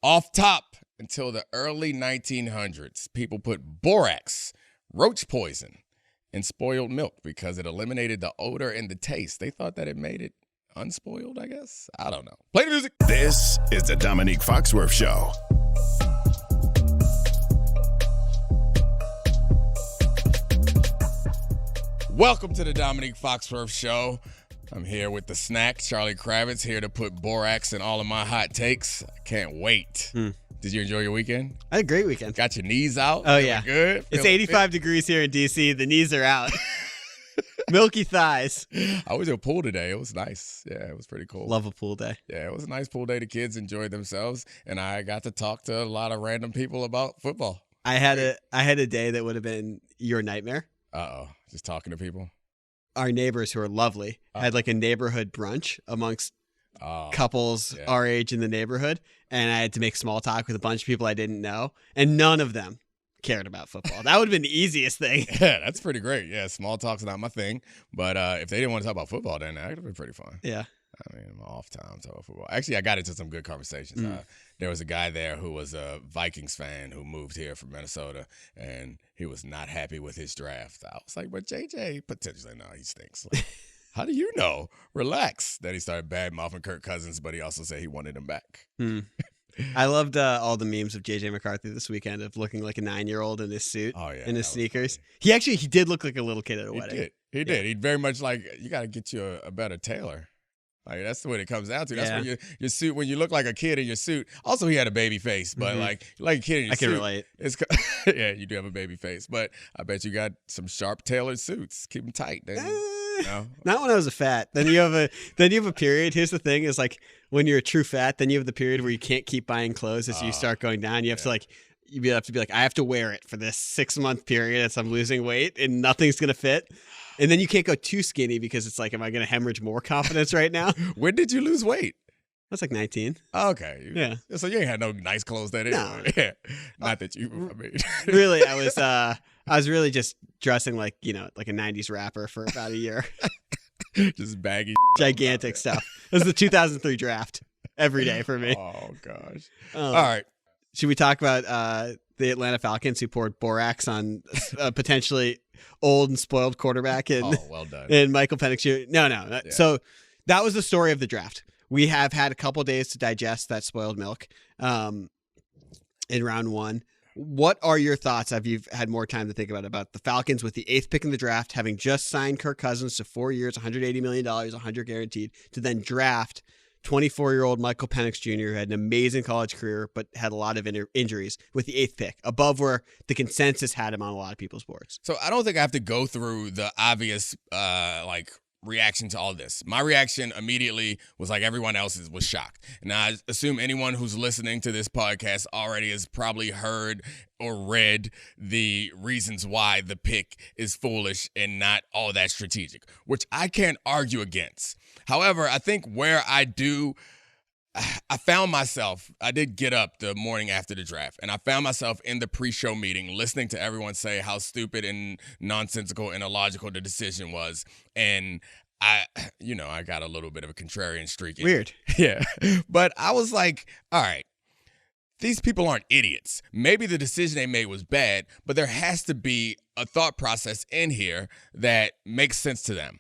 Off top, until the early 1900s, people put borax, roach poison, in spoiled milk because it eliminated the odor and the taste. They thought that it made it unspoiled, I guess. I don't know. Play the music. This is the Domonique Foxworth Show. Welcome to the Domonique Foxworth Show. I'm here with the snack, Charlie Kravitz, here to put borax in all of my hot takes. I can't wait. Did you enjoy your weekend? I had a great weekend. Got your knees out? Oh, yeah. Good? It's 85 degrees here in D.C. The knees are out. Milky thighs. I was at a pool today. It was nice. Yeah, it was pretty cool. Love a pool day. Yeah, it was a nice pool day. The kids enjoyed themselves, and I got to talk to a lot of random people about football. I had a day that would have been your nightmare. Uh-oh. Just talking to people? Our neighbors, who are lovely, had like a neighborhood brunch amongst couples our age in the neighborhood, and I had to make small talk with a bunch of people I didn't know, and none of them cared about football. That would have been the easiest thing. Yeah, that's pretty great. Yeah, small talk's not my thing, but if they didn't want to talk about football, then that would have been pretty fun. Yeah. I mean, I'm off time talking about football. Actually, I got into some good conversations. There was a guy there who was a Vikings fan who moved here from Minnesota, and he was not happy with his draft. I was like, but JJ, potentially, no, he stinks. Like, how do you know? Relax. Then he started bad-mouthing Kirk Cousins, but he also said he wanted him back. I loved all the memes of JJ McCarthy this weekend of looking like a 9-year-old in his suit and his sneakers. He did look like a little kid at a wedding. He did. He very much like, you got to get you a better tailor. Like, that's the way it comes down to. That's when your suit, when you look like a kid in your suit. Also, he had a baby face, but like a kid in your suit. I can relate. Yeah, you do have a baby face, but I bet you got some sharp tailored suits. Keep them tight. No? Not when I was a fat. Then you have a period. Here's the thing: is like when you're a true fat, then you have the period where you can't keep buying clothes as you start going down. You have to be like, I have to wear it for this 6-month period as I'm losing weight, and nothing's gonna fit. And then you can't go too skinny because it's like, am I going to hemorrhage more confidence right now? When did you lose weight? That's like 19. Okay. Yeah. So you ain't had no nice clothes that No. Yeah. Not that you, I mean. Really, I was really just dressing like, like a 90s rapper for about a year. Just baggy. Gigantic stuff. It was the 2003 draft every day for me. Oh, gosh. All right. Should we talk about the Atlanta Falcons who poured borax on potentially old and spoiled quarterback well done. and Michael Penix Jr.? No. Yeah. So that was the story of the draft. We have had a couple days to digest that spoiled milk in round one. What are your thoughts, if you've had more time to think about the Falcons with the 8th pick in the draft, having just signed Kirk Cousins to 4 years, $180 million, 100 guaranteed, to then draft 24-year-old Michael Penix Jr., who had an amazing college career but had a lot of injuries, with the 8th pick, above where the consensus had him on a lot of people's boards? So I don't think I have to go through the obvious reaction to all this. My reaction immediately was like everyone else's, was shocked. And I assume anyone who's listening to this podcast already has probably heard or read the reasons why the pick is foolish and not all that strategic, which I can't argue against. However, I think where I found myself, I did get up the morning after the draft, and I found myself in the pre-show meeting listening to everyone say how stupid and nonsensical and illogical the decision was. And I got a little bit of a contrarian streak. Weird. Yeah. But I was like, all right, these people aren't idiots. Maybe the decision they made was bad, but there has to be a thought process in here that makes sense to them.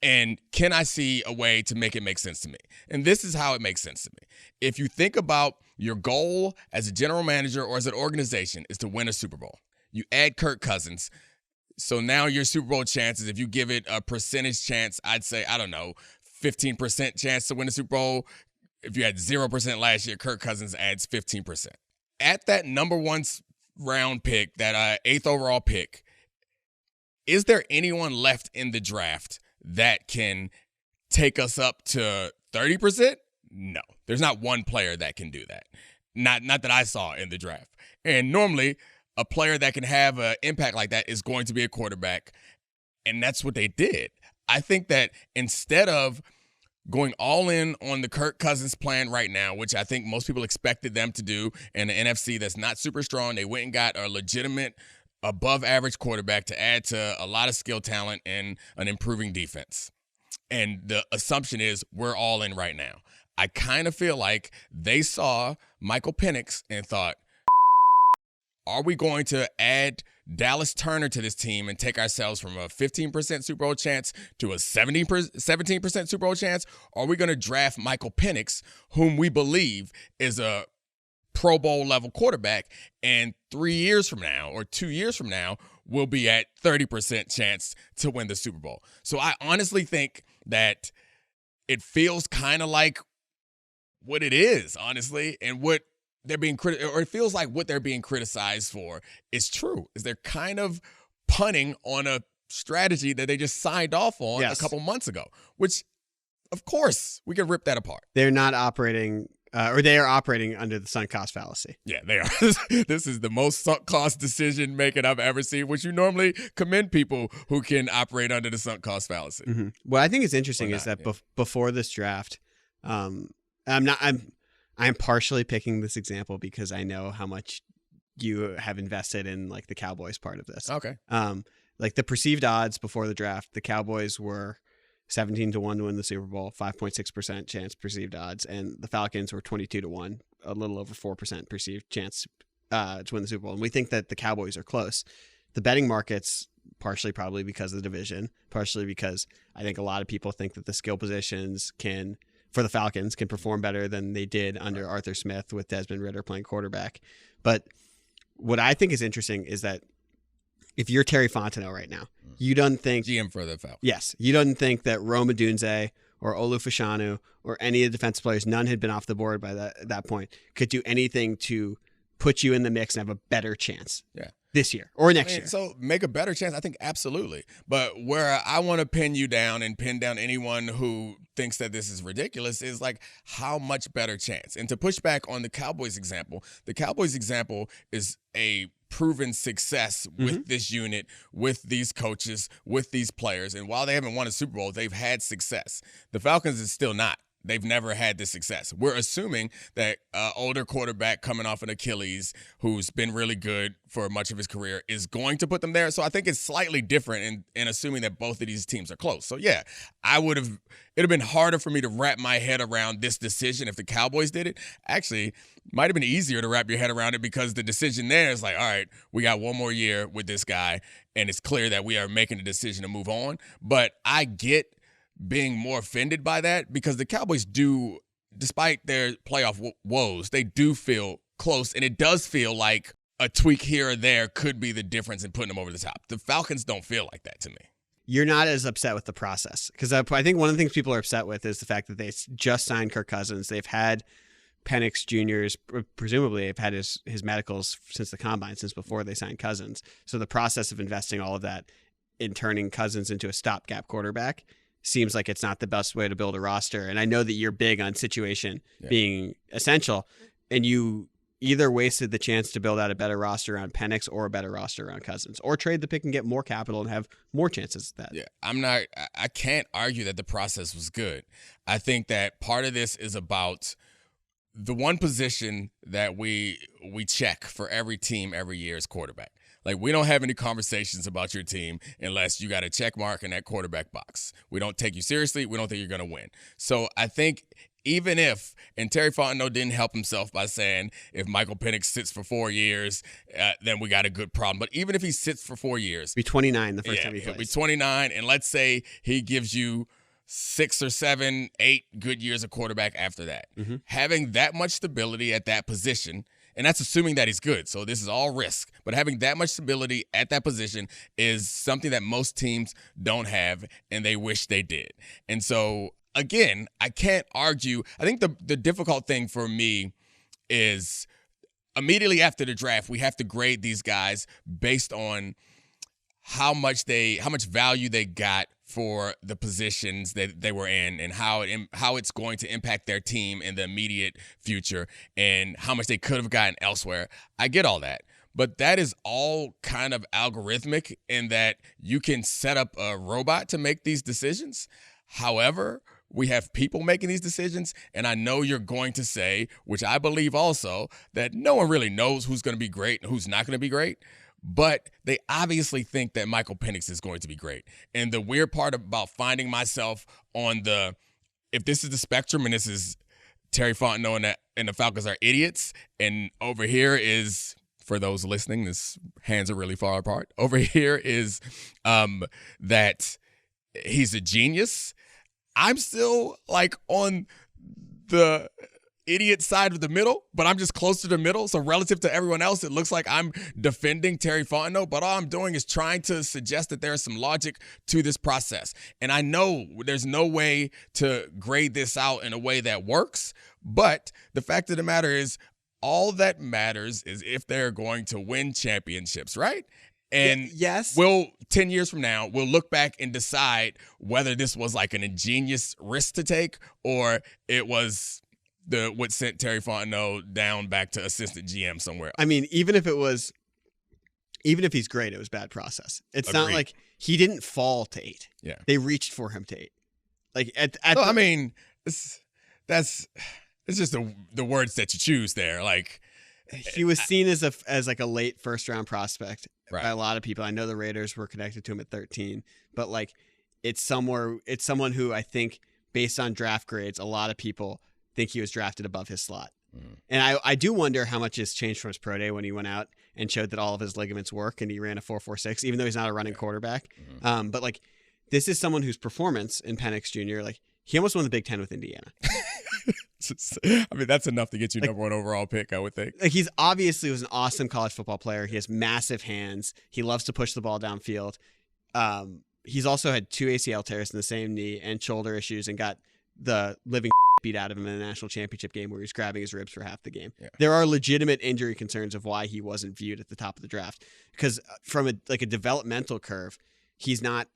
And can I see a way to make it make sense to me? And this is how it makes sense to me. If you think about your goal as a general manager or as an organization is to win a Super Bowl, you add Kirk Cousins. So now your Super Bowl chances, if you give it a percentage chance, I'd say, 15% chance to win a Super Bowl. If you had 0% last year, Kirk Cousins adds 15%. At that number 1 round pick, that 8th overall pick, is there anyone left in the draft that can take us up to 30%? No. There's not one player that can do that. Not that I saw in the draft. And normally, a player that can have an impact like that is going to be a quarterback, and that's what they did. I think that instead of going all in on the Kirk Cousins plan right now, which I think most people expected them to do in the NFC that's not super strong, they went and got a legitimate above average quarterback to add to a lot of skill talent and an improving defense. And the assumption is we're all in right now. I kind of feel like they saw Michael Penix and thought, are we going to add Dallas Turner to this team and take ourselves from a 15% Super Bowl chance to a 17% Super Bowl chance? Or are we going to draft Michael Penix, whom we believe is a Pro Bowl level quarterback, and 3 years from now or 2 years from now, we'll be at 30% chance to win the Super Bowl? So I honestly think that it feels kind of like what it is, honestly, and what they're being or it feels like what they're being criticized for is true. Is they're kind of punting on a strategy that they just signed off on a couple months ago, which, of course, we can rip that apart. They're not operating, or they are operating under the sunk cost fallacy. Yeah, they are. This is the most sunk cost decision making I've ever seen, which you normally commend people who can operate under the sunk cost fallacy. Mm-hmm. What I think is interesting is that before this draft, I'm partially picking this example because I know how much you have invested in like the Cowboys part of this. Okay. Like the perceived odds before the draft, the Cowboys were 17-1 to win the Super Bowl, 5.6% chance perceived odds, and the Falcons were 22-1, a little over 4% perceived chance to win the Super Bowl. And we think that the Cowboys are close. The betting markets, partially probably because of the division, partially because I think a lot of people think that the skill positions for the Falcons can perform better than they did under Arthur Smith with Desmond Ridder playing quarterback. But what I think is interesting is that if you're Terry Fontenot right now, you don't think GM for the Falcons. Yes, you don't think that Rome Odunze or Olu Fashanu or any of the defensive players, none had been off the board by that point, could do anything to put you in the mix and have a better chance. Yeah. This year or next year. So make a better chance, I think absolutely. But where I want to pin you down and pin down anyone who thinks that this is ridiculous is like how much better chance. And to push back on the Cowboys example is a proven success with this unit, with these coaches, with these players. And while they haven't won a Super Bowl, they've had success. The Falcons is still not. They've never had this success. We're assuming that older quarterback coming off an Achilles who's been really good for much of his career is going to put them there. So I think it's slightly different in assuming that both of these teams are close. So, yeah, it'd have been harder for me to wrap my head around this decision if the Cowboys did it. Actually, might have been easier to wrap your head around it because the decision there is like, all right, we got one more year with this guy, and it's clear that we are making a decision to move on. But I get being more offended by that because the Cowboys do, despite their playoff woes, they do feel close, and it does feel like a tweak here or there could be the difference in putting them over the top. The Falcons don't feel like that to me. You're not as upset with the process because I think one of the things people are upset with is the fact that they just signed Kirk Cousins. They've had Penix Jr.'s, presumably they've had his medicals since the combine, since before they signed Cousins. So the process of investing all of that in turning Cousins into a stopgap quarterback seems like it's not the best way to build a roster. And I know that you're big on situation being essential, and you either wasted the chance to build out a better roster around Penix or a better roster around Cousins, or trade the pick and get more capital and have more chances at that. Yeah, I can't argue that the process was good. I think that part of this is about the one position that we check for every team every year is quarterback. Like, we don't have any conversations about your team unless you got a check mark in that quarterback box. We don't take you seriously. We don't think you're going to win. So I think even if, and Terry Fontenot didn't help himself by saying if Michael Penix sits for 4 years, then we got a good problem. But even if he sits for 4 years. Be 29 the first time he plays. He'll be 29, and let's say he gives you 6 or 7, 8 good years of quarterback after that. Mm-hmm. Having that much stability at that position, and that's assuming that he's good. So this is all risk. But having that much stability at that position is something that most teams don't have, and they wish they did. And so, again, I can't argue. I think the difficult thing for me is immediately after the draft, we have to grade these guys based on how much value they got for the positions that they were in, and how it's going to impact their team in the immediate future, and how much they could have gotten elsewhere. I get all that. But that is all kind of algorithmic in that you can set up a robot to make these decisions. However, we have people making these decisions, and I know you're going to say, which I believe also, that no one really knows who's going to be great and who's not going to be great. But they obviously think that Michael Penix is going to be great. And the weird part about finding myself on if this is the spectrum and this is Terry Fontenot and the Falcons are idiots, and over here is, for those listening, this hands are really far apart. Over here is that he's a genius. I'm still like on the idiot side of the middle, but I'm just close to the middle. So relative to everyone else, it looks like I'm defending Terry Fontenot, but all I'm doing is trying to suggest that there is some logic to this process. And I know there's no way to grade this out in a way that works, but the fact of the matter is, all that matters is if they're going to win championships, right? And yes, 10 years from now, we'll look back and decide whether this was like an ingenious risk to take or it was what sent Terry Fontenot down back to assistant GM somewhere else. I mean, even if he's great, it was bad process. It's Agreed. not like he didn't fall to 8. Yeah. They reached for him to 8. Like I mean, it's just the words that you choose there. Like, he was seen as like a late first round prospect right. by a lot of people. I know the Raiders were connected to him at 13, but like it's someone who I think based on draft grades, a lot of people think he was drafted above his slot. And I do wonder how much has changed from his pro day when he went out and showed that all of his ligaments work and he ran a 4.46, even though he's not a running quarterback. But like, this is someone whose performance in Penix Jr., like he almost won the Big Ten with Indiana. I mean, that's enough to get you number 1 overall pick, I would think. Like, he's obviously was an awesome college football player. He has massive hands. He loves to push the ball downfield. He's also had 2 ACL tears in the same knee and shoulder issues and got the living beat out of him in a national championship game where he was grabbing his ribs for half the game. Yeah. There are legitimate injury concerns of why he wasn't viewed at the top of the draft, because from a developmental curve, he's not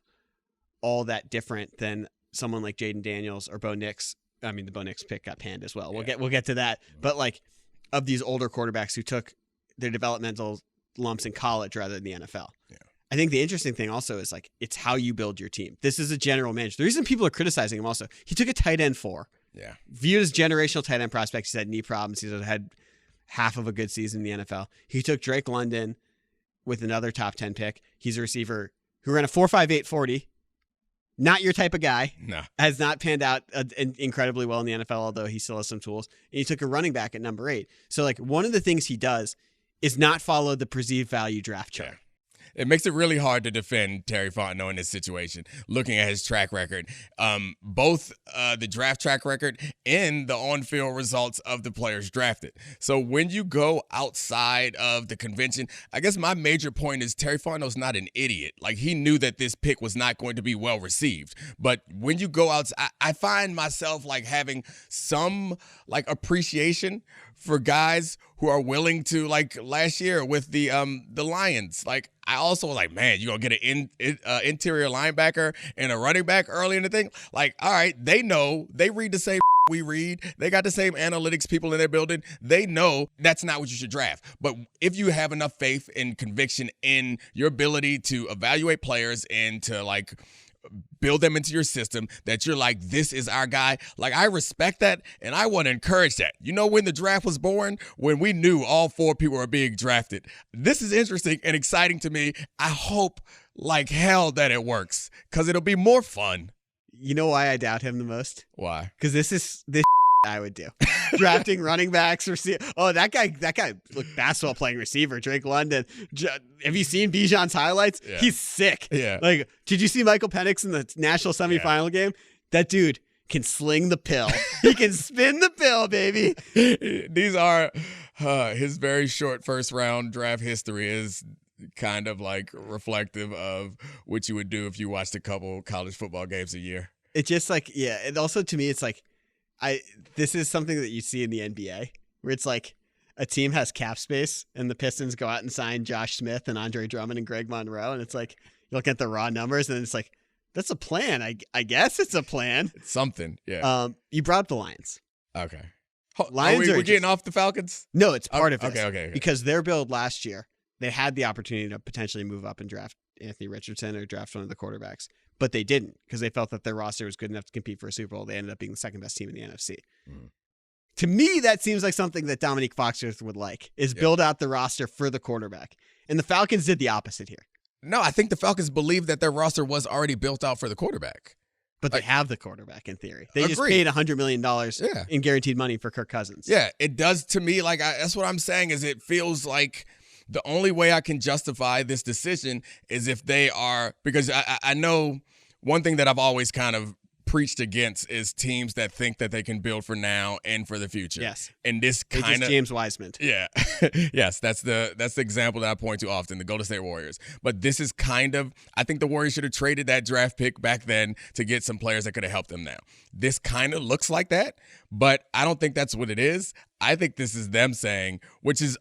all that different than someone like Jaden Daniels or Bo Nix. I mean, the Bo Nix pick got panned as well. We'll get to that. But like, of these older quarterbacks who took their developmental lumps in college rather than the NFL. Yeah. I think the interesting thing also is like, it's how you build your team. This is a general manager. The reason people are criticizing him also, he took a tight end 4. Yeah. Viewed as generational tight end prospect. He's had knee problems. He's had half of a good season in the NFL. He took Drake London with another top 10 pick. He's a receiver who ran a 4.58 40. Not your type of guy. No. Has not panned out incredibly well in the NFL, although he still has some tools. And he took a running back at number 8. So like, one of the things he does is not follow the perceived value draft chart. Yeah. It makes it really hard to defend Terry Fontenot in this situation, looking at his track record, both the draft track record and the on-field results of the players drafted. So when you go outside of the convention, I guess my major point is Terry Fontenot's not an idiot. Like, he knew that this pick was not going to be well received. But when you go outside, I find myself like having some like appreciation for guys who are willing to, like last year with the Lions. Like, I also was like, man, you're going to get an interior linebacker and a running back early in the thing? Like, all right, they know. They read the same we read. They got the same analytics people in their building. They know that's not what you should draft. But if you have enough faith and conviction in your ability to evaluate players and to, like, build them into your system, that you're like, this is our guy. Like, I respect that, and I want to encourage that. You know, when the draft was born, when we knew all 4 people were being drafted, this is interesting and exciting to me. I hope like hell that it works, because it'll be more fun. You know why I doubt him the most? Why? Because this I would do. Drafting running backs, that guy look, basketball playing receiver, Drake London. Have you seen Bijan's highlights? Yeah. He's sick. Yeah. Like, did you see Michael Penix in the national semifinal game? That dude can sling the pill. He can spin the pill, baby. These are his very short first round draft history is kind of like reflective of what you would do if you watched a couple college football games a year. It just like, yeah. And also to me, it's like, this is something that you see in the NBA where it's like a team has cap space and the Pistons go out and sign Josh Smith and Andre Drummond and Greg Monroe. And it's like, you look at the raw numbers and it's like, that's a plan. I guess it's a plan. It's something. Yeah. You brought up the Lions. Okay. Lions we're getting off the Falcons? No, it's part of it. Okay. Because their build last year, they had the opportunity to potentially move up and draft Anthony Richardson or draft one of the quarterbacks. But they didn't, because they felt that their roster was good enough to compete for a Super Bowl. They ended up being the second best team in the NFC. To me, that seems like something that Domonique Foxworth would like, is build out the roster for the quarterback. And the Falcons did the opposite here. No, I think the Falcons believed that their roster was already built out for the quarterback. But they have the quarterback in theory. They just Agreed. paid $100 million in guaranteed money for Kirk Cousins. Yeah, it does to me. Like that's what I'm saying is it feels like the only way I can justify this decision is if they are, because I know one thing that I've always kind of preached against is teams that think that they can build for now and for the future. Yes. And this kind of James Wiseman. Yeah. Yes, that's the example that I point to often, the Golden State Warriors. But this is kind of, I think the Warriors should have traded that draft pick back then to get some players that could have helped them now. This kind of looks like that, but I don't think that's what it is. I think this is them saying, which is,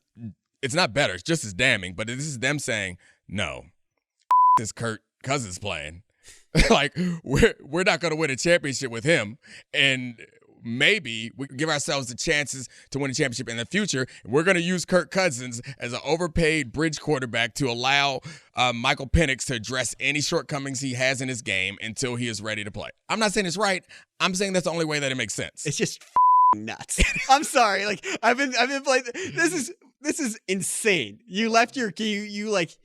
it's not better, it's just as damning, but this is them saying, no, this Kirk Cousins playing. Like, we're not going to win a championship with him, and maybe we can give ourselves the chances to win a championship in the future. We're going to use Kirk Cousins as an overpaid bridge quarterback to allow Michael Penix to address any shortcomings he has in his game until he is ready to play. I'm not saying it's right. I'm saying that's the only way that it makes sense. It's just nuts. I'm sorry. Like I've been playing. This is insane. You left your key. You like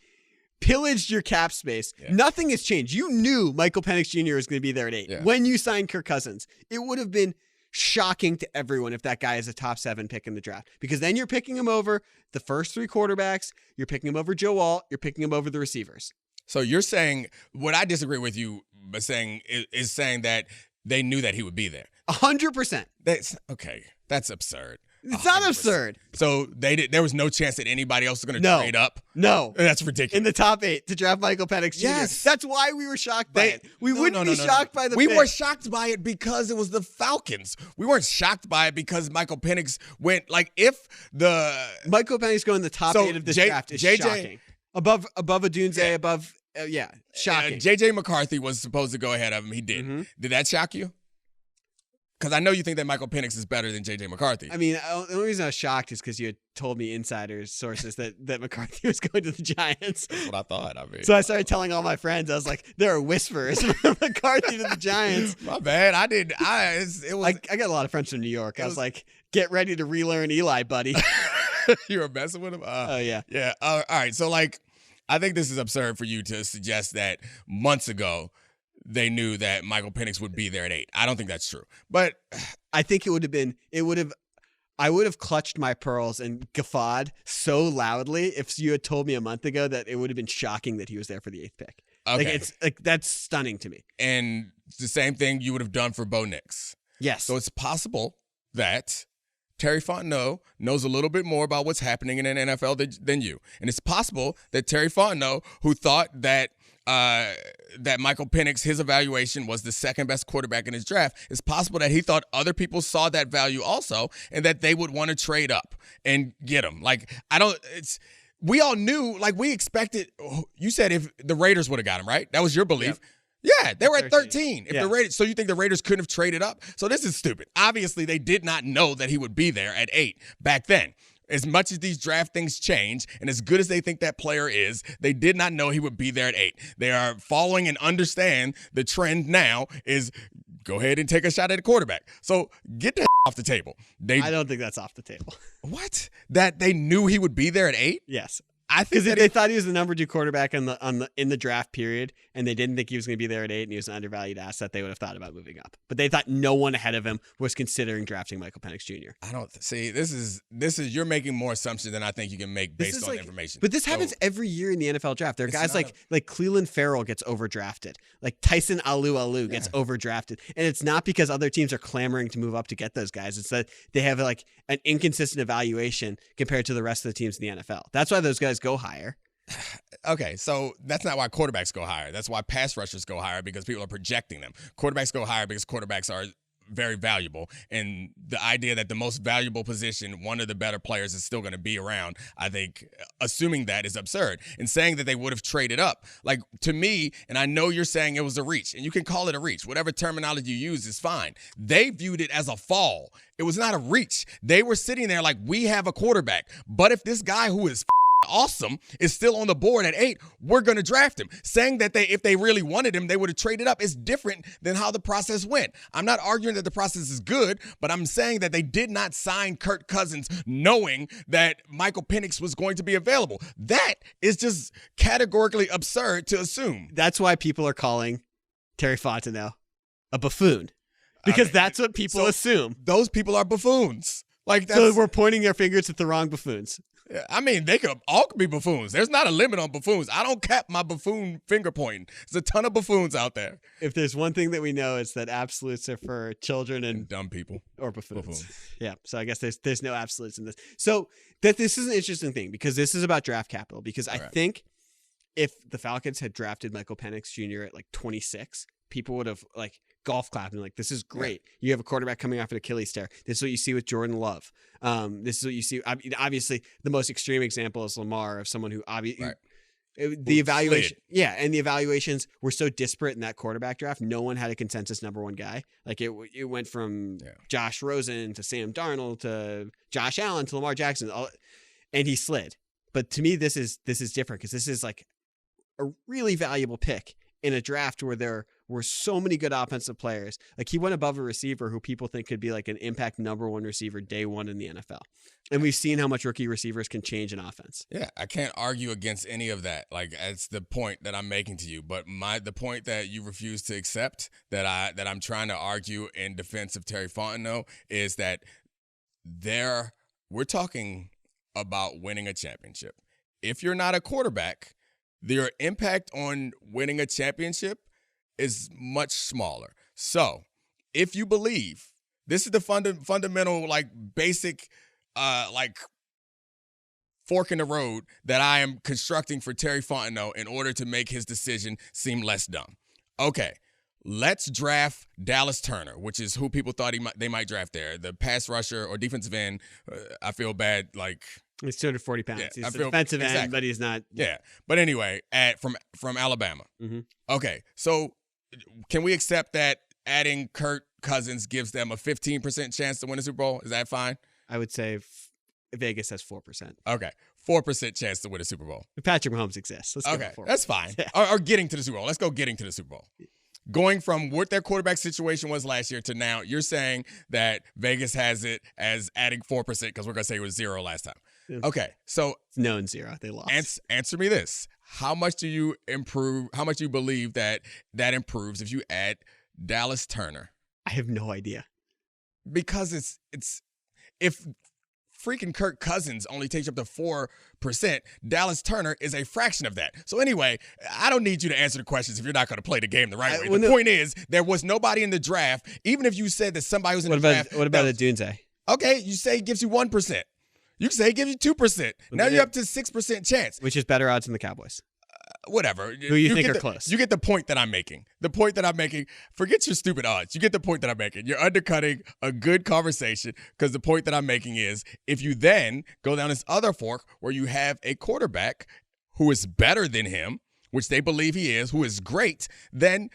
pillaged your cap space. Yeah. Nothing has changed. You knew Michael Penix Jr. was going to be there at 8 when you signed Kirk Cousins. It would have been shocking to everyone if that guy is a top 7 pick in the draft, because then you're picking him over the first 3 quarterbacks. You're picking him over Joe Alt. You're picking him over the receivers. So you're saying, what I disagree with you by saying is saying that they knew that he would be there. 100%. That's okay. That's absurd. It's not absurd. So there was no chance that anybody else was going to trade up? No. That's ridiculous. In the top 8 to draft Michael Penix Jr. Yes. That's why we were shocked by it. We wouldn't be shocked by the We pick. were shocked by it because it was the Falcons. We weren't shocked by it because Michael Penix went, like, if the... Michael Penix going in the top 8 of this draft is shocking. Above Odunze, above, shocking. J.J. McCarthy was supposed to go ahead of him. He did. Mm-hmm. Did that shock you? Because I know you think that Michael Penix is better than J.J. McCarthy. I mean, the only reason I was shocked is because you had told me insiders, sources, that McCarthy was going to the Giants. That's what I thought. I mean, so I started telling all my friends. I was like, there are whispers of McCarthy to the Giants. My bad. I got a lot of friends from New York. I was like, get ready to relearn Eli, buddy. You were messing with him? Oh, yeah. Yeah. All right. So, like, I think this is absurd for you to suggest that months ago they knew that Michael Penix would be there at 8. I don't think that's true. But I think I would have clutched my pearls and guffawed so loudly if you had told me a month ago that it would have been shocking that he was there for the 8th pick. Okay. That's stunning to me. And the same thing you would have done for Bo Nix. Yes. So it's possible that Terry Fontenot knows a little bit more about what's happening in an NFL than you. And it's possible that Terry Fontenot, who thought that Michael Penix, his evaluation was the second best quarterback in his draft, it's possible that he thought other people saw that value also and that they would want to trade up and get him. Like, we all knew, like, we expected, you said if the Raiders would have got him, right? That was your belief. Yep. Yeah, they were at 13. If the Raiders, so you think the Raiders couldn't have traded up? So this is stupid. Obviously, they did not know that he would be there at 8 back then. As much as these draft things change, and as good as they think that player is, they did not know he would be there at 8. They are following and understand the trend now is go ahead and take a shot at a quarterback. So get the off the table. I don't think that's off the table. What? That they knew he would be there at 8? Yes. I think because they thought he was the number 2 quarterback in the draft period, and they didn't think he was going to be there at 8, and he was an undervalued asset. They would have thought about moving up, but they thought no one ahead of him was considering drafting Michael Penix Jr. I don't see. This is you're making more assumptions than I think you can make based on information. But this happens every year in the NFL draft. There are guys like Cleveland Farrell gets overdrafted, like Tyson Alu gets overdrafted, and it's not because other teams are clamoring to move up to get those guys. It's that they have like an inconsistent evaluation compared to the rest of the teams in the NFL. That's why those guys go higher. Okay, so that's not why quarterbacks go higher. That's why pass rushers go higher, because people are projecting them. Quarterbacks go higher because quarterbacks are very valuable. And the idea that the most valuable position, one of the better players, is still going to be around, I think assuming that is absurd. And saying that they would have traded up, like, to me, and I know you're saying it was a reach, and you can call it a reach. Whatever terminology you use is fine. They viewed it as a fall. It was not a reach. They were sitting there like, we have a quarterback. But if this guy who is awesome is still on the board at 8, we're going to draft him. Saying that if they really wanted him, they would have traded up is different than how the process went. I'm not arguing that the process is good, but I'm saying that they did not sign Kirk Cousins knowing that Michael Penix was going to be available. That is just categorically absurd to assume. That's why people are calling Terry Fontenot a buffoon? Because that's what people assume. Those people are buffoons. So we're pointing their fingers at the wrong buffoons. I mean, they could all be buffoons. There's not a limit on buffoons. I don't cap my buffoon finger pointing. There's a ton of buffoons out there. If there's one thing that we know, it's that absolutes are for children and dumb people or buffoons. Yeah. So I guess there's no absolutes in this. So this is an interesting thing because this is about draft capital. Because I think if the Falcons had drafted Michael Penix Jr. at like 26, people would have like golf clapping like, this is great. Yeah. You have a quarterback coming off an Achilles tear. This is what you see with Jordan Love. This is what you see. Obviously, the most extreme example is Lamar, of someone who obviously the evaluation. Slid. Yeah, and the evaluations were so disparate in that quarterback draft. No one had a consensus number one guy. Like it went from Josh Rosen to Sam Darnold to Josh Allen to Lamar Jackson, and he slid. But to me, this is different because this is like a really valuable pick in a draft where there were so many good offensive players. Like he went above a receiver who people think could be like an impact number one receiver day one in the NFL. And we've seen how much rookie receivers can change an offense. Yeah, I can't argue against any of that. Like it's the point that I'm making to you. But the point that you refuse to accept that I'm trying to argue in defense of Terry Fontenot is that we're talking about winning a championship. If you're not a quarterback, their impact on winning a championship is much smaller. So if you believe, this is the fundamental, like basic, like fork in the road that I am constructing for Terry Fontenot in order to make his decision seem less dumb. Okay, let's draft Dallas Turner, which is who people thought they might draft there. The pass rusher or defensive end. I feel bad, like. He's 240 pounds. Yeah, he's a defensive end, but he's not. Yeah. But anyway, from Alabama. Mm-hmm. Okay. So can we accept that adding Kirk Cousins gives them a 15% chance to win a Super Bowl? Is that fine? I would say Vegas has 4%. Okay. 4% chance to win a Super Bowl. If Patrick Mahomes exists. Let's go that's fine. Yeah. Or getting to the Super Bowl. Let's go getting to the Super Bowl. Going from what their quarterback situation was last year to now, you're saying that Vegas has it as adding 4% because we're going to say it was 0 last time. Yeah. Okay, so it's known 0. They lost. Answer me this: how much do you improve? How much do you believe that improves if you add Dallas Turner? I have no idea. Because it's if freaking Kirk Cousins only takes up to 4%, Dallas Turner is a fraction of that. So anyway, I don't need you to answer the questions if you're not going to play the game the right way. The point is, there was nobody in the draft. Even if you said that somebody was in the draft. What about Adunze? Okay, you say it gives you 1%. You can say it gives you 2%. Now you're up to 6% chance. Which is better odds than the Cowboys. Whatever. Who you think are close. You get the point that I'm making. The point that I'm making, forget your stupid odds. You get the point that I'm making. You're undercutting a good conversation because the point that I'm making is if you then go down this other fork where you have a quarterback who is better than him, which they believe he is, who is great, then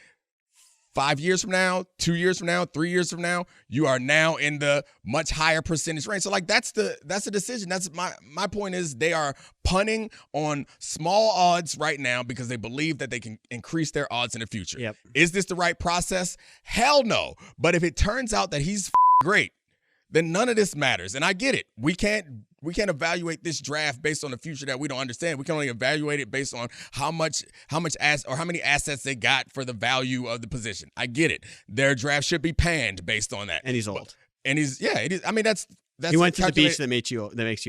5 years from now, 2 years from now, 3 years from now, you are now in the much higher percentage range. So like that's the decision. That's my point is they are punting on small odds right now because they believe that they can increase their odds in the future. Yep. Is this the right process? Hell no. But if it turns out that he's great, then none of this matters. And I get it. We can't evaluate this draft based on the future that we don't understand. We can only evaluate it based on how many assets they got for the value of the position. I get it. Their draft should be panned based on that. And he's old. And it is. I mean, that's he went to the beach that makes you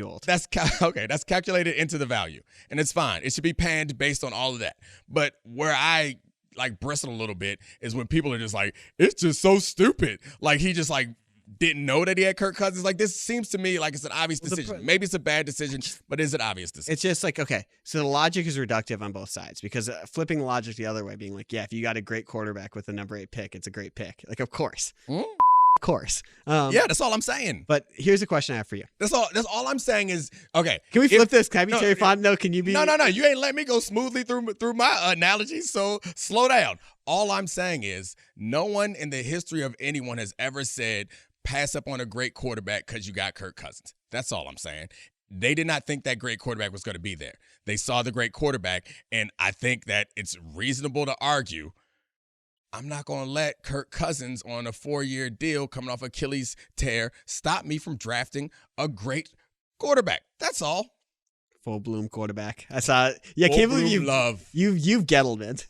old. That's okay. That's calculated into the value, and it's fine. It should be panned based on all of that. But where I like bristle a little bit is when people are just like, it's just so stupid. Like he just like didn't know that he had Kirk Cousins. Like this seems to me like it's an obvious decision. Maybe it's a bad decision, but is it obvious decision? It's just like, okay, so the logic is reductive on both sides because flipping the logic the other way, being like, yeah, if you got a great quarterback with the number 8 pick, it's a great pick. Like, of course. Of course. Yeah, that's all I'm saying. But here's a question I have for you. That's all I'm saying is, okay. Can we flip this? Can I be Terry Fontenot? Can you be? No. You ain't let me go smoothly through my analogies, so slow down. All I'm saying is no one in the history of anyone has ever said pass up on a great quarterback because you got Kirk Cousins. That's all I'm saying. They did not think that great quarterback was going to be there. They saw the great quarterback, and I think that it's reasonable to argue I'm not going to let Kirk Cousins on a 4-year deal coming off Achilles tear stop me from drafting a great quarterback. That's all. full bloom quarterback. I saw it. Yeah, I can't believe you've Gettleman.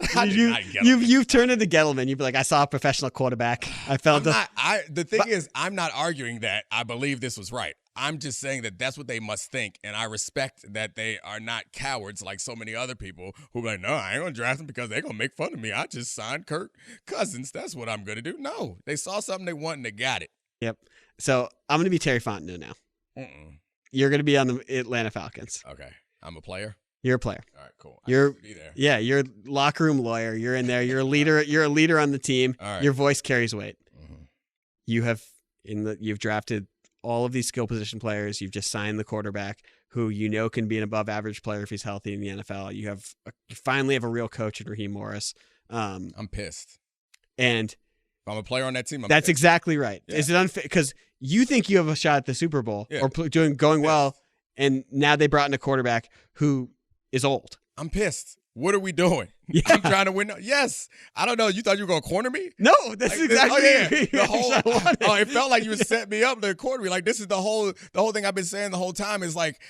You've turned into Gettleman. You'd be like, I saw a professional quarterback. I felt the thing is, I'm not arguing that I believe this was right. I'm just saying that that's what they must think, and I respect that they are not cowards like so many other people who are like, no, I ain't going to draft him because they're going to make fun of me. I just signed Kirk Cousins. That's what I'm going to do. No, they saw something they want and they got it. Yep. So I'm going to be Terry Fontenot now. Mm-mm. You're going to be on the Atlanta Falcons. Okay. I'm a player? You're a player. All right, cool. Be there. Yeah, you're a locker room lawyer. You're in there. You're a leader. You're a leader on the team. All right. Your voice carries weight. Mm-hmm. You've drafted all of these skill position players. You've just signed the quarterback who can be an above average player if he's healthy in the NFL. You finally have a real coach in Raheem Morris. I'm pissed. And if I'm a player on that team, that's pissed. Exactly right. Yeah. Is it unfair? Because you think you have a shot at the Super Bowl or going well, and now they brought in a quarterback who is old. I'm pissed. What are we doing? Yeah. I'm trying to win. Yes. I don't know. You thought you were going to corner me? No, that's exactly it felt like you were setting me up to corner me. Like, this is the whole thing I've been saying the whole time is like,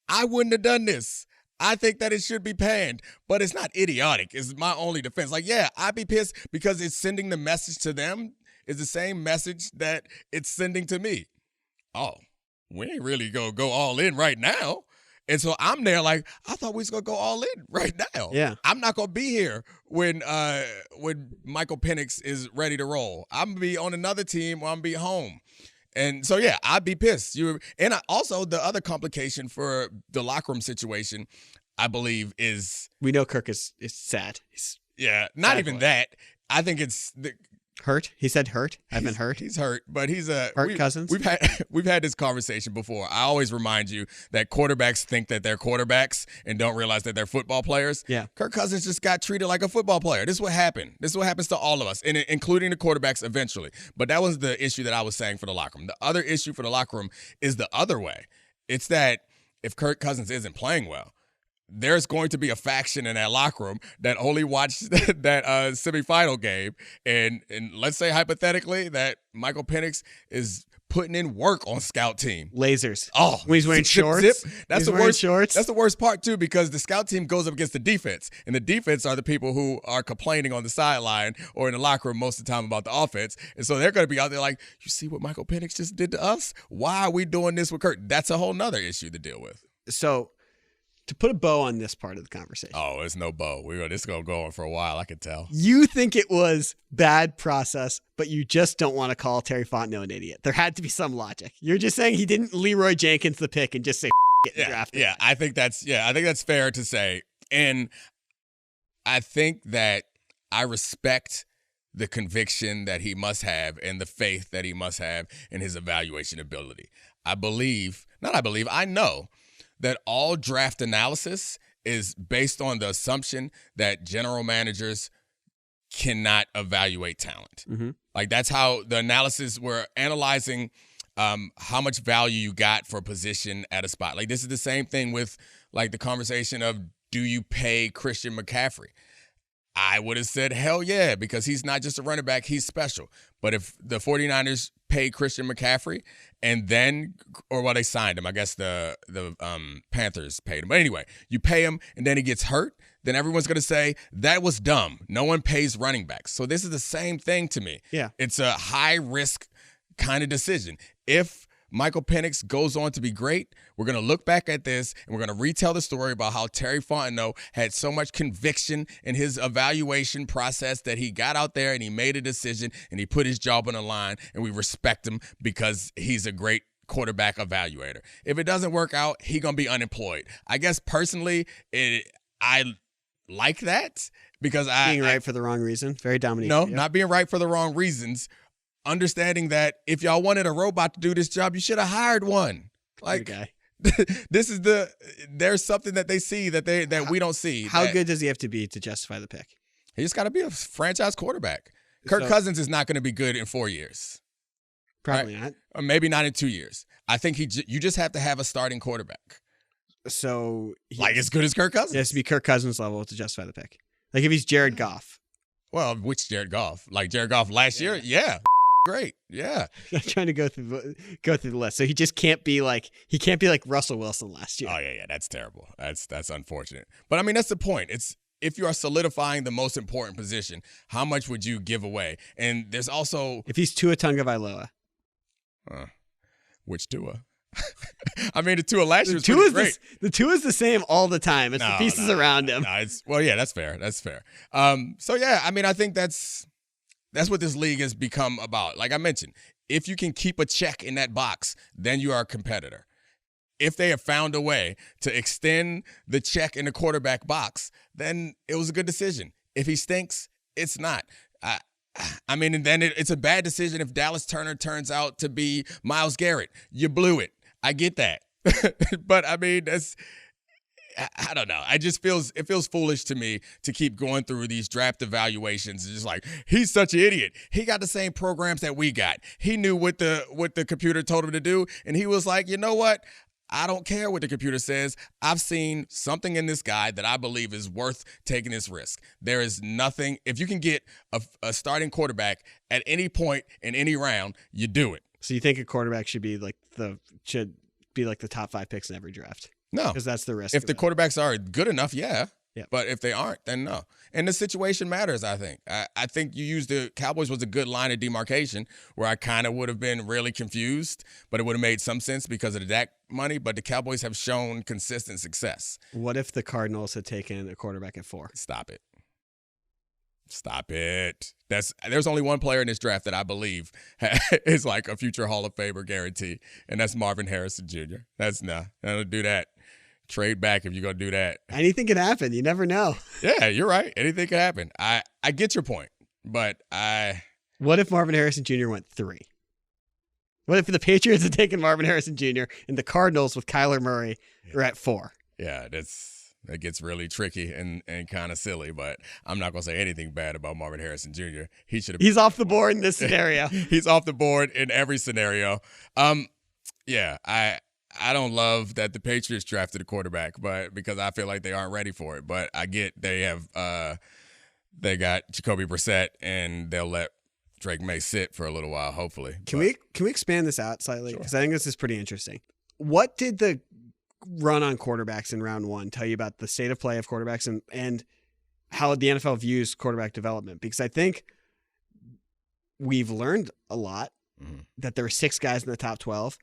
I wouldn't have done this. I think that it should be panned, but it's not idiotic. It's my only defense. Like, yeah, I'd be pissed because it's sending the message to them is the same message that it's sending to me. Oh, we ain't really going to go all in right now. And so I'm there like, I thought we was going to go all in right now. Yeah. I'm not going to be here when Michael Penix is ready to roll. I'm going to be on another team or I'm going to be home. And so, yeah, I'd be pissed. Also, the other complication for the locker room situation, I believe, is... We know Kirk is sad. Not sad even boy. That. I think it's... Hurt? He said hurt? I've been hurt. He's hurt, but he's a Cousins. We've had this conversation before. I always remind you that quarterbacks think that they're quarterbacks and don't realize that they're football players. Yeah. Kirk Cousins just got treated like a football player. This is what happened. This is what happens to all of us, including the quarterbacks eventually. But that was the issue that I was saying for the locker room. The other issue for the locker room is the other way. It's that if Kirk Cousins isn't playing well, there's going to be a faction in that locker room that only watched that semifinal game. And let's say hypothetically that Michael Penix is putting in work on scout team. Lasers. Oh, when he's wearing shorts. That's the worst. Shorts. That's the worst part too, because the scout team goes up against the defense, and the defense are the people who are complaining on the sideline or in the locker room most of the time about the offense. And so they're going to be out there like, you see what Michael Penix just did to us? Why are we doing this with Kirk? That's a whole nother issue to deal with. So, to put a bow on this part of the conversation. Oh, it's no bow. This is going to go on for a while, I can tell. You think it was bad process, but you just don't want to call Terry Fontenot an idiot. There had to be some logic. You're just saying he didn't Leroy Jenkins the pick and just say get drafted. Yeah, I think that's fair to say. And I think that I respect the conviction that he must have and the faith that he must have in his evaluation ability. I know that all draft analysis is based on the assumption that general managers cannot evaluate talent. Mm-hmm. Like, that's how the analysis, we're analyzing how much value you got for a position at a spot. Like, this is the same thing with, like, the conversation of, do you pay Christian McCaffrey? I would have said, hell yeah, because he's not just a running back, he's special. But if the 49ers pay Christian McCaffrey they signed him. I guess the Panthers paid him. But anyway, you pay him and then he gets hurt, then everyone's going to say, that was dumb. No one pays running backs. So this is the same thing to me. Yeah. It's a high-risk kind of decision. If Michael Penix goes on to be great, we're going to look back at this and we're going to retell the story about how Terry Fontenot had so much conviction in his evaluation process that he got out there and he made a decision and he put his job on the line, and we respect him because he's a great quarterback evaluator. If it doesn't work out, he's going to be unemployed. I guess personally, I like that because being right for the wrong reason. Very Domonique. No, not being right for the wrong reasons. Understanding that if y'all wanted a robot to do this job, you should have hired one. Like, there's something that they see that we don't see. How good does he have to be to justify the pick? He just got to be a franchise quarterback. Kirk Cousins is not going to be good in 4 years. Probably not. Or maybe not in 2 years. I think you just have to have a starting quarterback. So as good as Kirk Cousins. It has to be Kirk Cousins level to justify the pick. Like if he's Jared Goff. Well, which Jared Goff? Like Jared Goff last year? Yeah. great. Yeah. I'm trying to go through the list. So he just can't be like Russell Wilson last year. Oh yeah, that's terrible. That's unfortunate. But I mean, that's the point. It's if you are solidifying the most important position, how much would you give away? And there's also if he's Tua Tagovailoa. Which Tua? I mean, the Tua last year was pretty great. The Tua is the same all the time. It's the pieces around him. Well, yeah, that's fair. That's fair. So yeah, I mean, I think that's what this league has become about. Like I mentioned, if you can keep a check in that box, then you are a competitor. If they have found a way to extend the check in the quarterback box, then it was a good decision. If he stinks, it's not. I mean, and then it's a bad decision if Dallas Turner turns out to be Myles Garrett. You blew it. I get that. But I mean, I don't know. It feels foolish to me to keep going through these draft evaluations. It's just like, he's such an idiot. He got the same programs that we got. He knew what the computer told him to do, and he was like, you know what? I don't care what the computer says. I've seen something in this guy that I believe is worth taking this risk. There is nothing. If you can get a starting quarterback at any point in any round, you do it. So you think a quarterback should be like the top 5 picks in every draft? No, because that's the risk. If the quarterbacks are good enough, yeah. Yeah. But if they aren't, then no. And the situation matters, I think. I think you used the Cowboys was a good line of demarcation where I kind of would have been really confused, but it would have made some sense because of the Dak money. But the Cowboys have shown consistent success. What if the Cardinals had taken a quarterback at 4? Stop it. There's only one player in this draft that I believe is like a future Hall of Famer guarantee, and that's Marvin Harrison Jr. I don't do that. Trade back if you're going to do that. Anything can happen. You never know. Yeah, you're right. Anything can happen. I get your point, but What if Marvin Harrison Jr. went 3? What if the Patriots had taken Marvin Harrison Jr. and the Cardinals with Kyler Murray are at 4? Yeah, that gets really tricky and kind of silly, but I'm not going to say anything bad about Marvin Harrison Jr. He's off the board in this scenario. He's off the board in every scenario. Yeah, I don't love that the Patriots drafted a quarterback, but because I feel like they aren't ready for it. But I get they got Jacoby Brissett, and they'll let Drake May sit for a little while, hopefully. Can we expand this out slightly? Because I think this is pretty interesting. What did the run on quarterbacks in round 1 tell you about the state of play of quarterbacks and how the NFL views quarterback development? Because I think we've learned a lot that there were 6 guys in the top 12.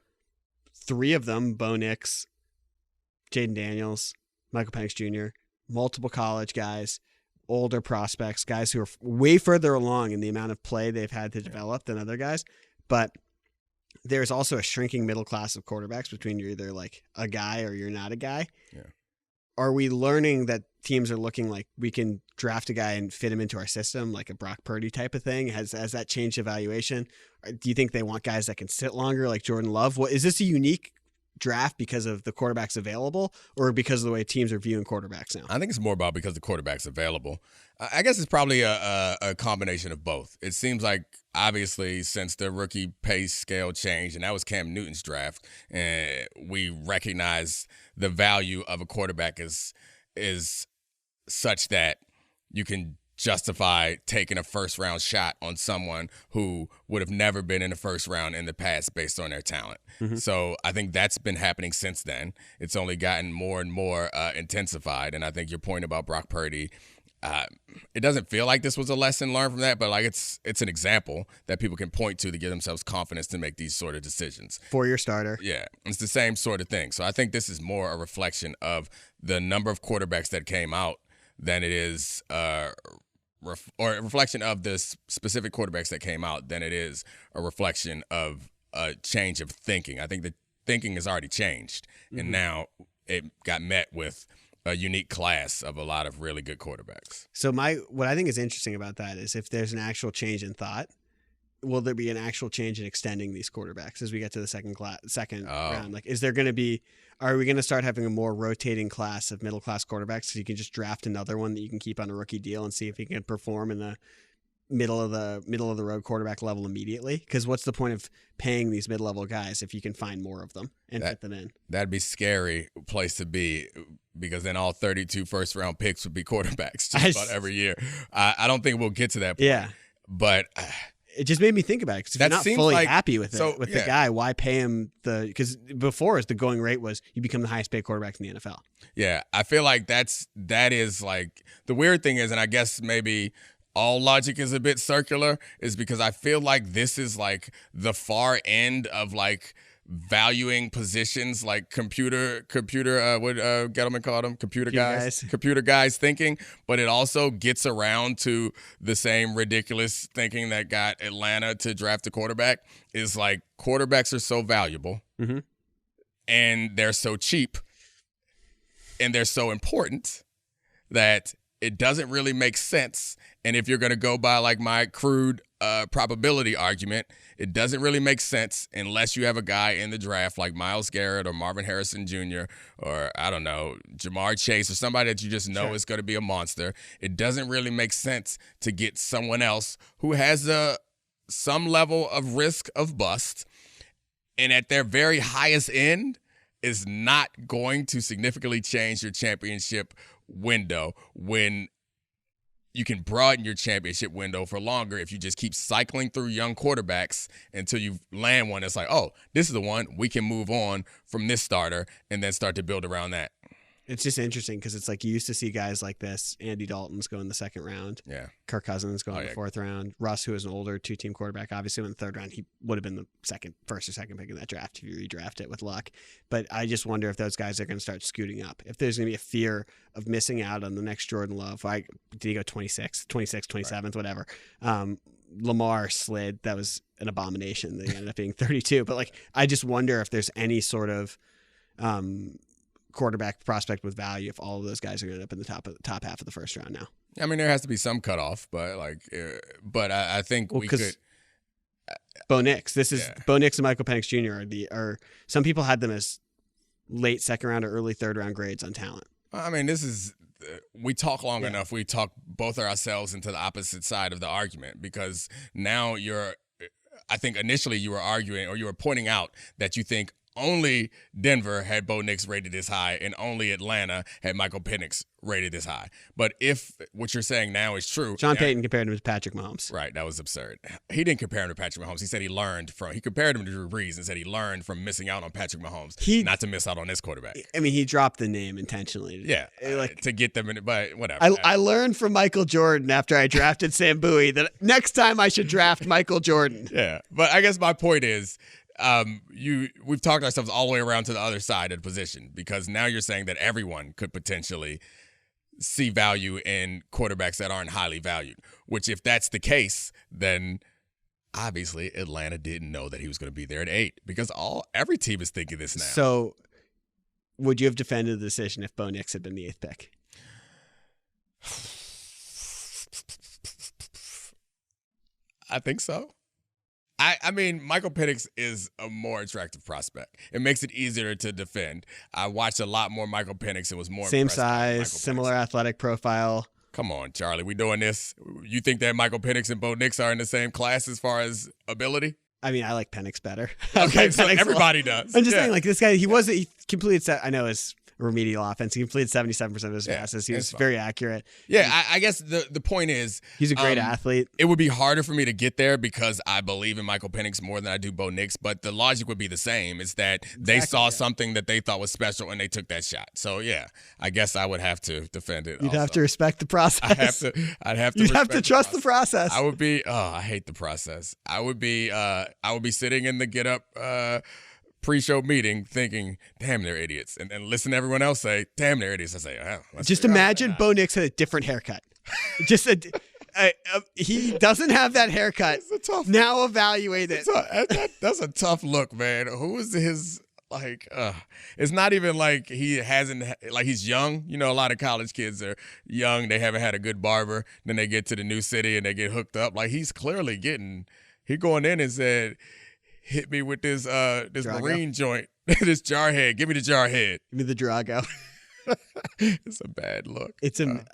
3 of them, Bo Nix, Jaden Daniels, Michael Penix Jr., multiple college guys, older prospects, guys who are way further along in the amount of play they've had to develop than other guys. But there's also a shrinking middle class of quarterbacks between you're either like a guy or you're not a guy. Yeah. Are we learning that teams are looking like we can draft a guy and fit him into our system, like a Brock Purdy type of thing? Has that changed evaluation? Do you think they want guys that can sit longer, like Jordan Love? Is this a unique draft because of the quarterbacks available, or because of the way teams are viewing quarterbacks now? I think it's more about because the quarterback's available. I guess it's probably a combination of both. It seems like, obviously, since the rookie pay scale changed, and that was Cam Newton's draft, and we recognize the value of a quarterback is such that you can justify taking a first-round shot on someone who would have never been in the first round in the past based on their talent. Mm-hmm. So I think that's been happening since then. It's only gotten more and more intensified, and I think your point about Brock Purdy, it doesn't feel like this was a lesson learned from that, but like it's an example that people can point to give themselves confidence to make these sort of decisions. 4-year starter. Yeah, it's the same sort of thing. So I think this is more a reflection of the number of quarterbacks that came out than it is or a reflection of the specific quarterbacks that came out than it is a reflection of a change of thinking. I think the thinking has already changed, and now it got met with a unique class of a lot of really good quarterbacks. So what I think is interesting about that is if there's an actual change in thought, will there be an actual change in extending these quarterbacks as we get to the second round? Like, are we going to start having a more rotating class of middle class quarterbacks so you can just draft another one that you can keep on a rookie deal and see if he can perform in the middle of the road quarterback level immediately? Because what's the point of paying these mid-level guys if you can find more of them and fit them in? That'd be a scary place to be, because then all 32 first-round picks would be quarterbacks just about every year. I don't think we'll get to that point. Yeah. But it just made me think about it, because if That you're not seems fully like- happy with so, it, with yeah. the guy, why pay him because before the going rate was you become the highest paid quarterback in the NFL. Yeah, I feel like that is like the weird thing is, and I guess maybe all logic is a bit circular, is because I feel like this is like the far end of like valuing positions like computer what Gettleman called them computer guys thinking, but it also gets around to the same ridiculous thinking that got Atlanta to draft a quarterback. Is like quarterbacks are so valuable and they're so cheap and they're so important that it doesn't really make sense. And if you're going to go by like my crude probability argument, it doesn't really make sense unless you have a guy in the draft like Myles Garrett or Marvin Harrison Jr. or, I don't know, Jamar Chase or somebody that you just know is going to be a monster. It doesn't really make sense to get someone else who has some level of risk of bust, and at their very highest end is not going to significantly change your championship window, when you can broaden your championship window for longer if you just keep cycling through young quarterbacks until you land one that's like, oh, this is the one, we can move on from this starter and then start to build around that. It's just interesting because it's like you used to see guys like this. Andy Dalton's go in the second round. Yeah. Kirk Cousins go in the fourth round. Russ, who is an older two-team quarterback, obviously went in the third round. He would have been the first or second pick in that draft if you redraft it with luck. But I just wonder if those guys are going to start scooting up. If there's going to be a fear of missing out on the next Jordan Love. Did he go 26th, 27th, whatever. Lamar slid. That was an abomination. They ended up being 32. But like, I just wonder if there's any sort of quarterback prospect with value if all of those guys are going to end up in the top half of the first round now. I mean, there has to be some cutoff, but I think we could. Bo Nix. This is Bo Nix and Michael Penix Jr. are some people had them as late second round or early third round grades on talent. I mean, this is we talk long enough. We talk both ourselves into the opposite side of the argument, because now I think initially you were arguing, or you were pointing out that you think only Denver had Bo Nix rated this high and only Atlanta had Michael Penix rated this high. But if what you're saying now is true. Sean Payton compared him to Patrick Mahomes. Right. That was absurd. He didn't compare him to Patrick Mahomes. He said he compared him to Drew Brees and said he learned from missing out on Patrick Mahomes not to miss out on this quarterback. I mean, he dropped the name intentionally. Yeah. To get them in it, but whatever. I learned from Michael Jordan after I drafted Sam Bowie that next time I should draft Michael Jordan. Yeah. But I guess my point is, we've talked ourselves all the way around to the other side of the position, because now you're saying that everyone could potentially see value in quarterbacks that aren't highly valued, which if that's the case, then obviously Atlanta didn't know that he was going to be there at 8, because every team is thinking this now. So would you have defended the decision if Bo Nix had been the 8th pick? I think so. I mean, Michael Penix is a more attractive prospect. It makes it easier to defend. I watched a lot more Michael Penix. It was more same impressive size, similar athletic profile. Come on, Charlie. We doing this? You think that Michael Penix and Bo Nix are in the same class as far as ability? I mean, I like Penix better. Okay, so everybody does. I'm just saying, like, this guy, he completed, I know his remedial offense. He completed 77% of his passes. He was very accurate. Yeah, I guess the point is, he's a great athlete. It would be harder for me to get there because I believe in Michael Penix more than I do Bo Nix, but the logic would be the same. It's that they saw something that they thought was special and they took that shot. So yeah, I guess I would have to defend it. You'd have to respect the process. I'd have to. You'd have to trust the process. I would be. Oh, I hate the process. I would be sitting in the get up pre-show meeting thinking, damn, they're idiots. And then listen to everyone else say, damn, they're idiots. I say, oh. Just imagine Bo Nix had a different haircut. Just he doesn't have that haircut. Now evaluate it. That's a tough look, man. Who is his, like, it's not even like he hasn't, like he's young. You know, a lot of college kids are young. They haven't had a good barber. Then they get to the new city and they get hooked up. Like he's clearly he going in and said, hit me with this marine joint, this jar head. Give me the jar head. Give me the Drago. It's a bad look.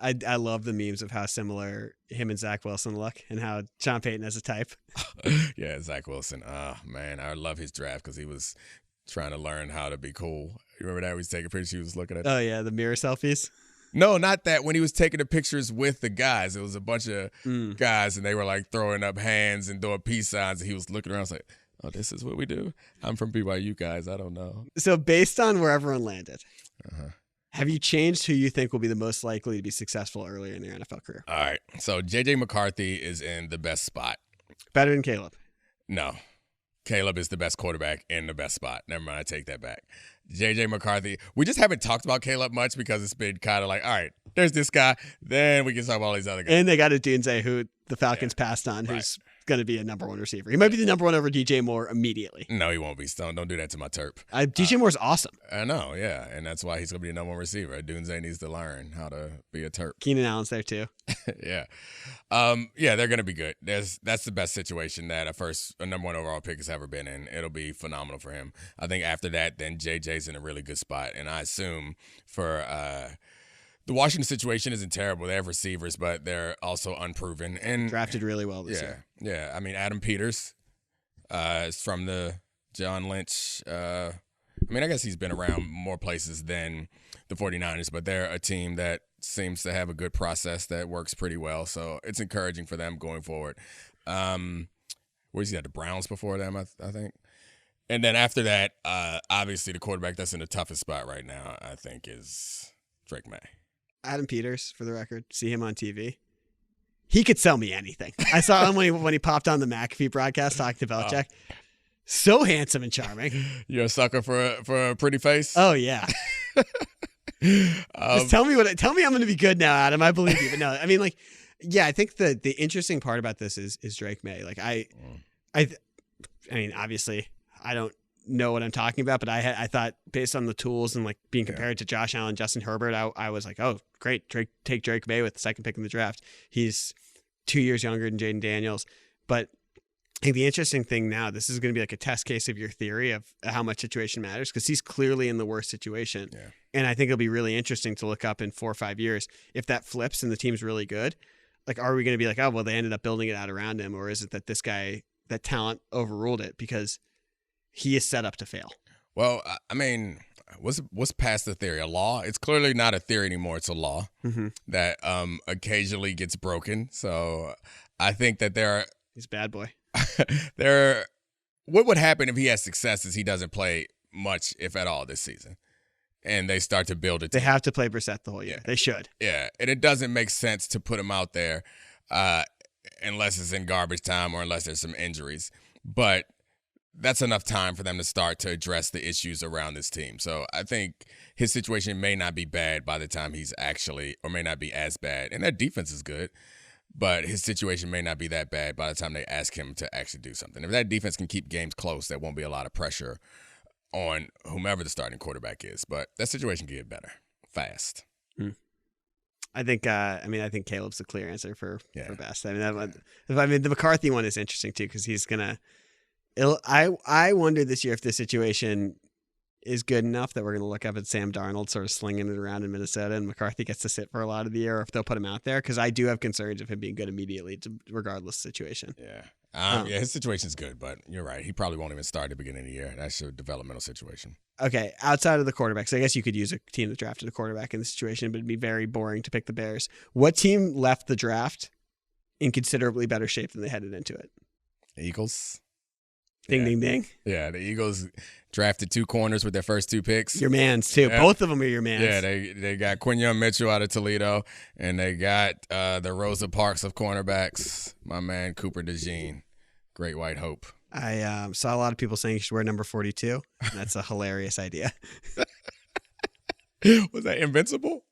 I love the memes of how similar him and Zach Wilson look and how Sean Payton has a type. Yeah, Zach Wilson. Oh, man, I love his draft because he was trying to learn how to be cool. You remember that? We was taking pictures. He was looking at. Oh, yeah, the mirror selfies. No, not that. When he was taking the pictures with the guys, it was a bunch of guys, and they were like throwing up hands and doing peace signs, and he was looking around. I was like, oh, this is what we do? I'm from BYU, guys. I don't know. So based on where everyone landed, have you changed who you think will be the most likely to be successful earlier in their NFL career? All right. So J.J. McCarthy is in the best spot. Better than Caleb? No. Caleb is the best quarterback in the best spot. Never mind, I take that back. J.J. McCarthy. We just haven't talked about Caleb much because it's been kind of like, all right, there's this guy. Then we can talk about all these other guys. And they got a Dunze who the Falcons passed on, who's going to be a number one receiver. He might be the number one over DJ Moore immediately. No, he won't be. Don't do that to my Terp. DJ Moore's awesome. I know, yeah. And that's why he's going to be the number one receiver. Dunze needs to learn how to be a Terp. Keenan Allen's there too. Yeah. Yeah, they're going to be good. That's the best situation that a number one overall pick has ever been in. It'll be phenomenal for him. I think after that, then JJ's in a really good spot. And I assume for the Washington situation isn't terrible. They have receivers, but they're also unproven. And drafted really well this year. Yeah. I mean, Adam Peters is from the John Lynch. I guess he's been around more places than the 49ers, but they're a team that seems to have a good process that works pretty well. So it's encouraging for them going forward. Where's he at? The Browns before them, I think. And then after that, obviously the quarterback that's in the toughest spot right now, I think, is Drake May. Adam Peters, for the record, see him on TV. He could sell me anything. I saw him when he popped on the McAfee broadcast talking to Belichick. So handsome and charming. You're a sucker for a pretty face? Oh, yeah. Just tell me I'm going to be good now, Adam. I believe you. But no, I mean, like, yeah, I think the interesting part about this is Drake May. Like, I mean, obviously, I don't know what I'm talking about, but I thought based on the tools and like being compared to Josh Allen, Justin Herbert, I was like, oh, great, take Drake May with the second pick in the draft. He's 2 years younger than Jaden Daniels. But I think the interesting thing now, this is going to be like a test case of your theory of how much situation matters, because he's clearly in the worst situation. Yeah. And I think it'll be really interesting to look up in 4 or 5 years if that flips and the team's really good. Like, are we going to be like, oh, well, they ended up building it out around him, or is it that this guy, that talent overruled it because he is set up to fail? Well, I mean, what's past the theory? A law? It's clearly not a theory anymore. It's a law that occasionally gets broken. So I think that he's a bad boy. What would happen if he has success is he doesn't play much, if at all, this season, and they start to build it. They have to play Brissett the whole year. They should. Yeah, and it doesn't make sense to put him out there unless it's in garbage time or unless there's some injuries. But that's enough time for them to start to address the issues around this team. So I think his situation may not be bad by the time he's actually, or may not be as bad. And that defense is good, but his situation may not be that bad by the time they ask him to actually do something. If that defense can keep games close, there won't be a lot of pressure on whomever the starting quarterback is. But that situation can get better fast. I think Caleb's the clear answer for best. I mean, the McCarthy one is interesting too, because he's gonna. I wonder this year if this situation is good enough that we're going to look up at Sam Darnold sort of slinging it around in Minnesota and McCarthy gets to sit for a lot of the year, or if they'll put him out there, because I do have concerns of him being good immediately, regardless of situation. Yeah. His situation's good, but you're right. He probably won't even start at the beginning of the year. That's a developmental situation. Okay, outside of the quarterbacks, I guess you could use a team that drafted a quarterback in this situation, but it'd be very boring to pick the Bears. What team left the draft in considerably better shape than they headed into it? Eagles. Ding, ding, ding. Yeah, the Eagles drafted 2 corners with their first 2 picks. Your mans, too. Yeah. Both of them are your mans. Yeah, they got Quinyon Mitchell out of Toledo, and they got the Rosa Parks of cornerbacks, my man Cooper DeJean, Great White Hope. I saw a lot of people saying you should wear number 42. That's a hilarious idea. Was that Invincible?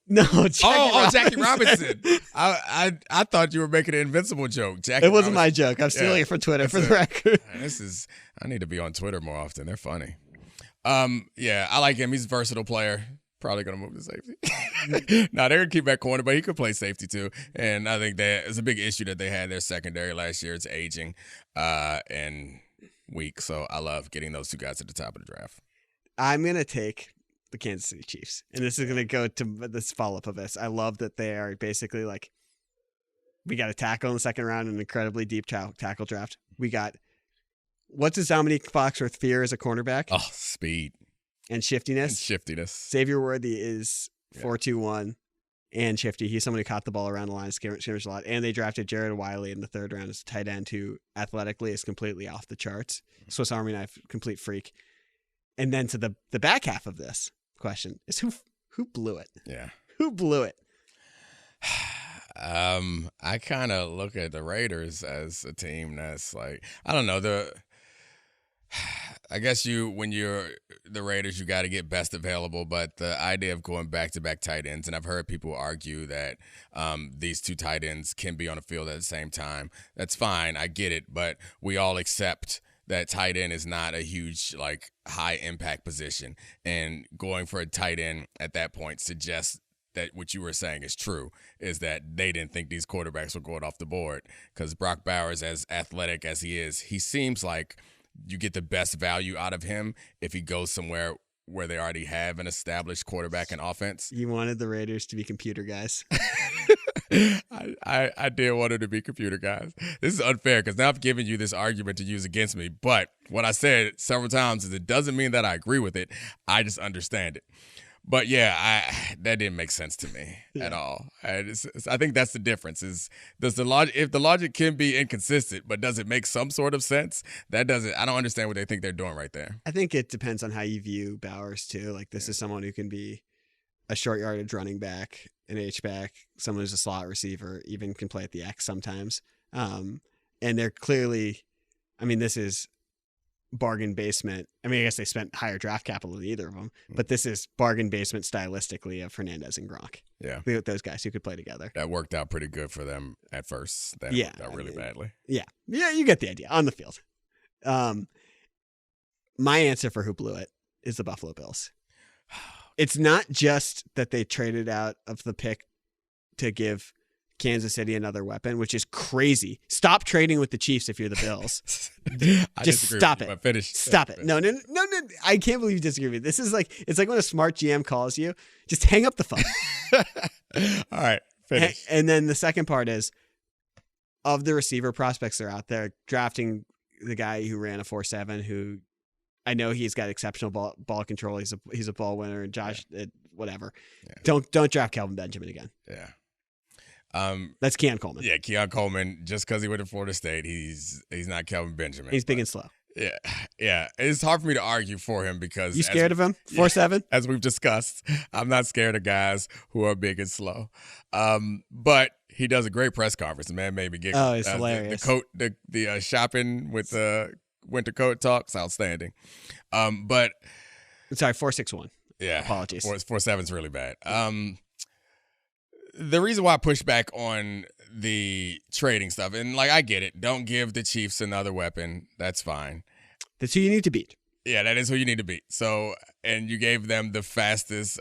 Jackie Robinson. I thought you were making an Invincible joke. It wasn't my joke. I'm stealing it from Twitter for the record. I need to be on Twitter more often. They're funny. I like him. He's a versatile player. Probably going to move to safety. They're going to keep at corner, but he could play safety too. And I think that is a big issue that they had their secondary last year. It's aging and weak. So I love getting those 2 guys at the top of the draft. I'm going to take the Kansas City Chiefs. And this is going to go to this follow-up of this. I love that they are basically like, we got a tackle in the second round, an incredibly deep tackle draft. What does Domonique Foxworth fear as a cornerback? Oh, speed. And shiftiness. Xavier Worthy is 4.21, and Shifty. He's someone who caught the ball around the line of scrimmage a lot. And they drafted Jared Wiley in the 3rd round as a tight end who athletically is completely off the charts. Swiss Army knife, complete freak. And then to the back half of this question is who blew it? Yeah. Who blew it? I kind of look at the Raiders as a team that's like, I don't know, I guess when you're the Raiders, you got to get best available, but the idea of going back-to-back tight ends, and I've heard people argue that these 2 tight ends can be on the field at the same time. That's fine. I get it, but we all accept that tight end is not a huge, like, high-impact position, and going for a tight end at that point suggests that what you were saying is true, is that they didn't think these quarterbacks were going off the board, because Brock Bowers, as athletic as he is, he seems like you get the best value out of him if he goes somewhere where they already have an established quarterback and offense. You wanted the Raiders to be computer guys. I did want it to be computer guys. This is unfair because now I've given you this argument to use against me. But what I said several times is it doesn't mean that I agree with it. I just understand it. But yeah, that didn't make sense to me at all. I think that's the difference. Is if the logic can be inconsistent, but does it make some sort of sense? That doesn't. I don't understand what they think they're doing right there. I think it depends on how you view Bowers too. Like this is someone who can be a short yardage running back, an H-back, someone who's a slot receiver, even can play at the X sometimes. And they're clearly, I mean, this is bargain basement. I mean, I guess they spent higher draft capital than either of them, but this is bargain basement stylistically of Fernandez and Gronk. Yeah. Those guys who could play together. That worked out pretty good for them at first. That worked out really badly. Yeah. Yeah, you get the idea on the field. My answer for who blew it is the Buffalo Bills. It's not just that they traded out of the pick to give Kansas City another weapon, which is crazy. Stop trading with the Chiefs if you're the Bills. Just stop it. Stop it. No. I can't believe you disagree with me. This is like, it's like when a smart GM calls you, just hang up the phone. All right. Finish. And then the second part is, of the receiver prospects that are out there, drafting the guy who ran a 4.7, who I know he's got exceptional ball control. He's a ball winner, and Josh, whatever. Yeah. Don't draft Kelvin Benjamin again. Yeah. That's Keon Coleman. Yeah, Keon Coleman. Just because he went to Florida State, he's not Kelvin Benjamin. He's big and slow. Yeah. It's hard for me to argue for him because you scared of him? 4.7? As we've discussed, I'm not scared of guys who are big and slow. But he does a great press conference. The man made me giggle. Oh, it's hilarious. The shopping with the winter coat talk's outstanding. But sorry, 4.61. Yeah, apologies. 4.7's really bad. The reason why I push back on the trading stuff, and like I get it, don't give the Chiefs another weapon. That's fine. That's who you need to beat. Yeah, that is who you need to beat. So, and you gave them the fastest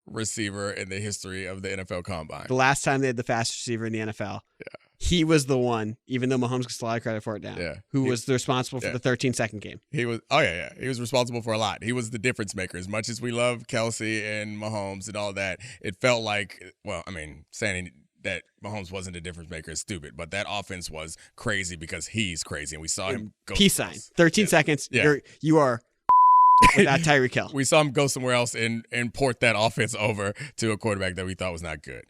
receiver in the history of the NFL Combine. The last time they had the fastest receiver in the NFL. Yeah. He was the one, even though Mahomes gets a lot of credit for it now, who was responsible for the 13-second game. He was, he was responsible for a lot. He was the difference maker. As much as we love Kelsey and Mahomes and all that, it felt like, well, I mean, saying that Mahomes wasn't the difference maker is stupid, but that offense was crazy because he's crazy, and we saw him go. Peace sign. 13 seconds. Yeah. You are without Tyreek Hill. We saw him go somewhere else and port that offense over to a quarterback that we thought was not good.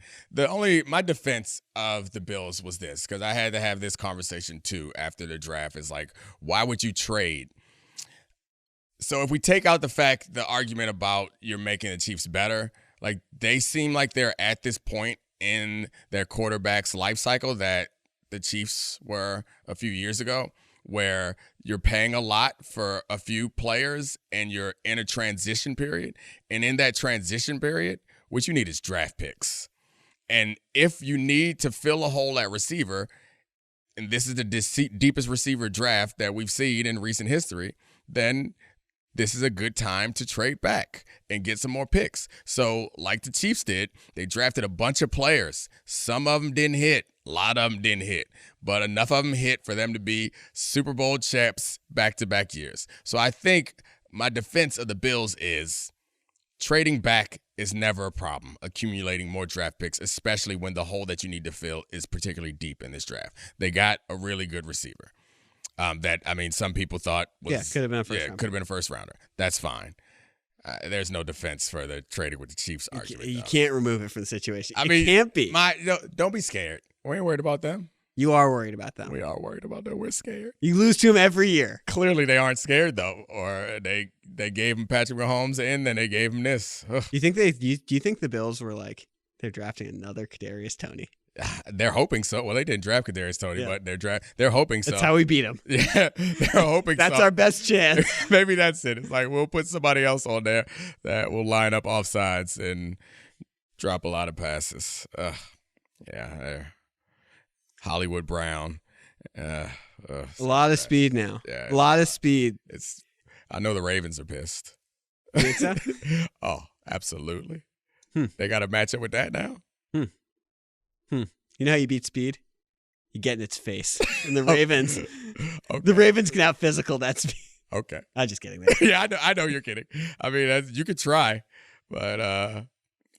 My defense of the Bills was this, because I had to have this conversation too after the draft, is like, why would you trade? So if we take out the argument about you're making the Chiefs better, like they seem like they're at this point in their quarterback's life cycle that the Chiefs were a few years ago, where you're paying a lot for a few players and you're in a transition period. And in that transition period, what you need is draft picks. And if you need to fill a hole at receiver, and this is the deepest receiver draft that we've seen in recent history, then this is a good time to trade back and get some more picks. So like the Chiefs did, they drafted a bunch of players. Some of them didn't hit. A lot of them didn't hit, but enough of them hit for them to be Super Bowl champs back-to-back years. So I think my defense of the Bills is trading back is never a problem, accumulating more draft picks, especially when the hole that you need to fill is particularly deep in this draft. They got a really good receiver some people thought was could have been a first rounder. Could have been a first rounder. That's fine. There's no defense for the trading with the Chiefs argument. You can't remove it from the situation. It can't be. Don't be scared. We ain't worried about them. You are worried about them. We are worried about them. We're scared. You lose to them every year. Clearly, they aren't scared though, or they gave him Patrick Mahomes and then they gave him this. Ugh. Do you think the Bills were like they're drafting another Kadarius Toney? They're hoping so. Well, they didn't draft Kadarius Toney, but they're hoping so. That's how we beat them. Yeah, they're hoping. That's so. our best chance. Maybe that's it. It's like we'll put somebody else on there that will line up offsides and drop a lot of passes. Hollywood Brown. A lot of speed now. Yeah, a lot of speed. I know the Ravens are pissed. You think so? Oh, absolutely. They got to match up with that now. You know how you beat speed? You get in its face. And the Ravens, the Ravens can out physical that speed. Okay. I'm just kidding. Yeah, I know you're kidding. I mean, you could try, but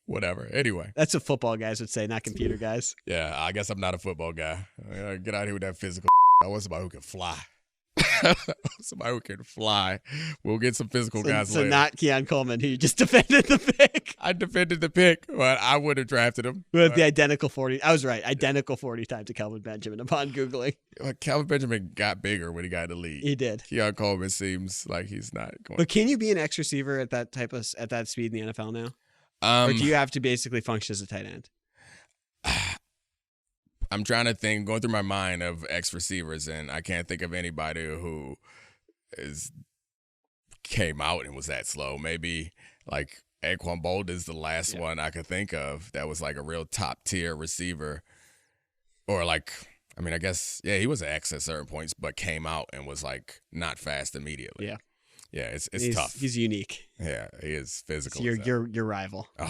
whatever. Anyway. That's what football guys would say, not computer guys. Yeah, I guess I'm not a football guy. Get out of here with that physical. I want somebody who can fly. Somebody who can fly. We'll get some physical guys later. So not Keon Coleman, who you just defended the pick. I defended the pick, but I would have drafted him. With the identical 40. I was right. Identical 40 times to Kelvin Benjamin upon Googling. Calvin Benjamin got bigger when he got in the league. He did. Keon Coleman seems like he's not going. But can you be an X receiver at that speed in the NFL now? Or do you have to basically function as a tight end? I'm trying to think, going through my mind of X receivers, and I can't think of anybody who came out and was that slow. Maybe like Anquan Boldin is the last one I could think of that was like a real top tier receiver, or like, I mean, I guess he was an X at certain points, but came out and was like not fast immediately. Yeah, it's tough. He's unique. Yeah, he is physical. It's your rival. Oh.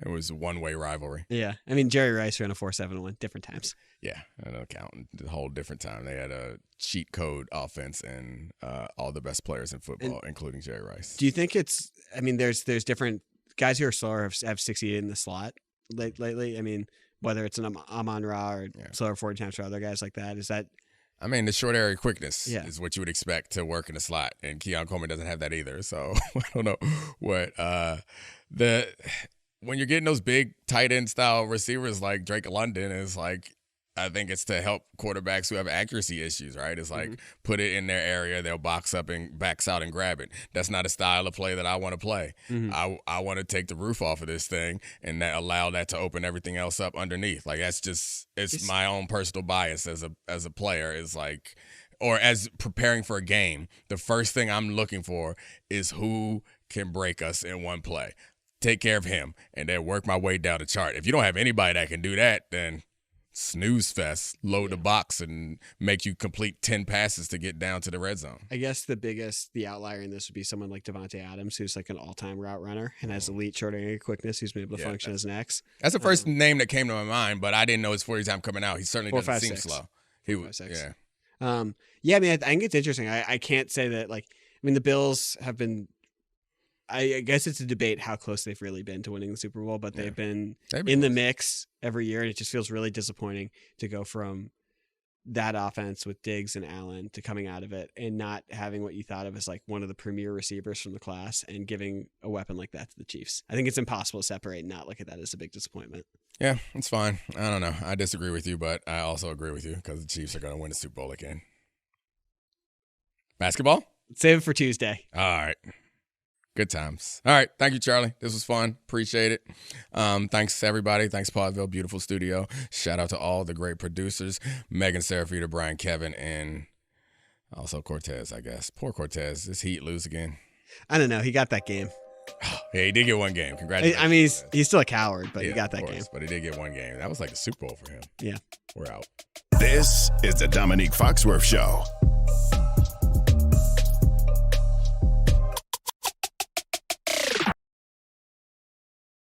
It was a one-way rivalry. Yeah. I mean, Jerry Rice ran a 4.71 different times. Yeah. I don't count. A whole different time. They had a cheat code offense and all the best players in football, including Jerry Rice. Do you think there's different guys who are slower have succeeded in the slot lately? I mean, whether it's an Amon-Ra or slower 40 times for other guys like that, is that... I mean, the short area quickness is what you would expect to work in the slot, and Keon Coleman doesn't have that either. So I don't know what when you're getting those big tight end style receivers like Drake London, is like, I think it's to help quarterbacks who have accuracy issues, right? It's like put it in their area, they'll box up and backs out and grab it. That's not a style of play that I want to play. I want to take the roof off of this thing and allow that to open everything else up underneath. Like it's my own personal bias as a player, is like, or as preparing for a game. The first thing I'm looking for is who can break us in one play. Take care of him, and then work my way down the chart. If you don't have anybody that can do that, then snooze fest, load the box, and make you complete 10 passes to get down to the red zone. I guess the outlier in this would be someone like Devontae Adams, who's like an all-time route runner and has elite short area quickness, who's been able to function as an X. That's the first name that came to my mind, but I didn't know his 40 time coming out. He certainly doesn't seem slow. He was, yeah. I mean, I think it's interesting. I can't say that, like, I mean, the Bills have been, I guess it's a debate how close they've really been to winning the Super Bowl, but they've been in the mix every year, and it just feels really disappointing to go from that offense with Diggs and Allen to coming out of it and not having what you thought of as like one of the premier receivers from the class and giving a weapon like that to the Chiefs. I think it's impossible to separate and not look at that as a big disappointment. Yeah, it's fine. I don't know. I disagree with you, but I also agree with you because the Chiefs are going to win the Super Bowl again. Basketball? Save it for Tuesday. All right. Good times. All right. Thank you, Charlie. This was fun. Appreciate it. Thanks, everybody. Thanks, Podville. Beautiful studio. Shout out to all the great producers, Megan, Serafita, Brian, Kevin, and also Cortez, I guess. Poor Cortez. This Heat lose again. I don't know. He got that game. Yeah, he did get one game. Congratulations. I mean, he's still a coward, but he got that game. But he did get one game. That was like a Super Bowl for him. Yeah. We're out. This is the Domonique Foxworth Show.